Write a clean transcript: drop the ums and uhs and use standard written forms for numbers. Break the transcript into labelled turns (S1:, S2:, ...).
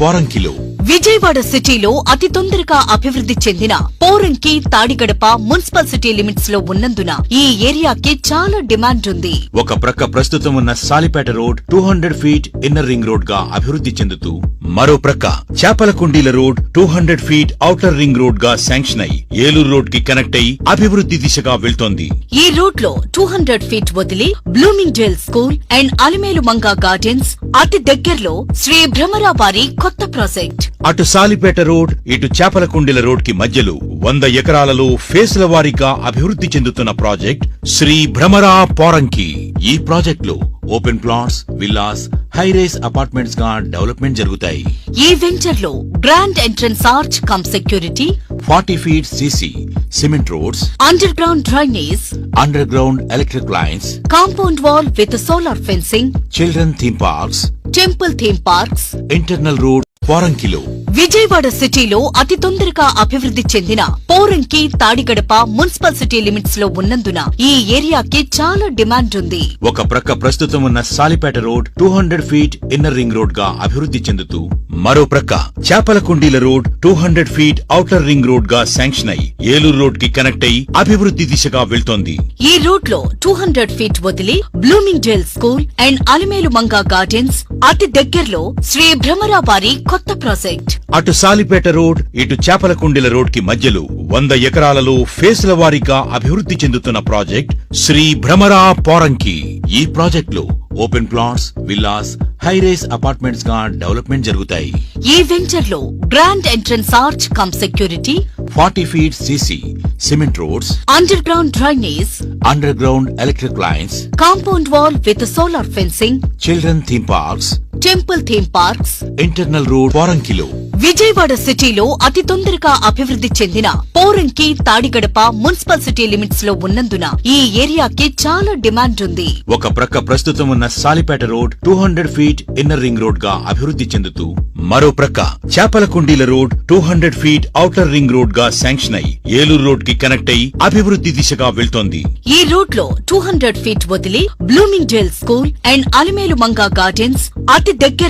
S1: పోరంకిలో.
S2: విజయవాడ సిటీలో అతి తొందరగా అభివృద్ధి చెందిన Poranki Tadigadapa municipal city limits లో ఉన్నందున ఈ ఏరియాకి చాలా డిమాండ్ ఉంది.
S1: ఒక ప్రక్క ప్రస్తుతం ఉన్న Salipeta road 200 feet inner ring road గా అభివృద్ధి చెందుతూ, మరో ప్రక్క చేపలకుండీల road 200 feet outer ring road గా శాంక్షన్ అయి ఏలూరు రోడ్ కి కనెక్ట్ అయి అభివృద్ధి దిశగా వెళ్తోంది.
S2: ఈ రోడ్ లో 200 ఫీట్ వదిలి Blooming Dale School and Alimelu Manga Gardens, అతి దగ్గరలో శ్రీ భ్రమరాబారి కొత్త ప్రాజెక్ట్.
S1: అటు సాలిపేట రోడ్, ఇటు చేపలకుండీల రోడ్ కి మధ్యలో 100 ఎకరాలలో ఫేసుల వారీగా అభివృద్ధి చెందుతున్న ప్రాజెక్ట్ శ్రీ భ్రమరా పోరంకి. ఈ ప్రాజెక్ట్ లో open plots, villas, high rise apartments గా డెవలప్మెంట్ జరుగుతాయి.
S2: ఈ వెంచర్ లో grand entrance arch cum security,
S1: 40 feet CC cement roads,
S2: underground drainage,
S1: underground electric lines,
S2: compound wall with solar fencing,
S1: children theme parks,
S2: temple theme parks,
S1: internal road పోరంకిలో.
S2: విజయవాడ సిటీలో అతి తొందరగా అభివృద్ధి చెందిన Poranki Tadigadapa municipal city limits లో ఉన్నందున ఈ ఏరియాకి చాలా డిమాండ్ ఉంది.
S1: ఒక ప్రక్క ప్రస్తుతం ఉన్న Salipeta road 200 feet inner ring road గా అభివృద్ధి చెందుతూ, మరో ప్రక్క చేపలకుండీల road 200 feet outer ring road గా శాంక్షన్ అయి ఏలూరు రోడ్ కి కనెక్ట్ అయి అభివృద్ధి దిశగా వెళ్తోంది.
S2: ఈ రోడ్ లో 200 ఫీట్ వదిలి Blooming Dale School and Alimelu Manga Gardens, అతి దగ్గరలో శ్రీ భ్రమరాబారి కొత్త ప్రాజెక్ట్.
S1: అటు సాలిపేట రోడ్, ఇటు చేపలకుండీల రోడ్ కి మధ్యలో 100 ఎకరాలలో ఫేసుల వారీగా అభివృద్ధి చెందుతున్న ప్రాజెక్ట్ శ్రీ భ్రమరా పోరంకి. ఈ ప్రాజెక్ట్ లో open plots, villas, high rise apartments గా డెవలప్మెంట్ జరుగుతాయి.
S2: ఈ వెంచర్ లో grand entrance arch cum security,
S1: 40 feet CC cement roads,
S2: underground drainage,
S1: underground electric lines,
S2: compound wall with solar fencing,
S1: children theme parks,
S2: temple theme parks,
S1: internal road పోరంకిలో.
S2: విజయవాడ సిటీలో అతి తొందరగా అభివృద్ధి చెందిన Poranki Tadigadapa municipal city limits లో ఉన్నందున ఈ ఏరియాకి చాలా డిమాండ్ ఉంది.
S1: ఒక ప్రక్క ప్రస్తుతం ఉన్న Salipeta road 200 feet inner ring road గా అభివృద్ధి చెందుతూ, మరో ప్రక్క చేపలకుండీల road 200 feet outer ring road గా శాంక్షన్ అయి ఏలూరు రోడ్ కి కనెక్ట్ అయి అభివృద్ధి దిశగా వెళ్తోంది.
S2: ఈ రోడ్ లో 200 ఫీట్ వదిలి Blooming Dale School and Alimelu Manga Gardens, అతి దగ్గర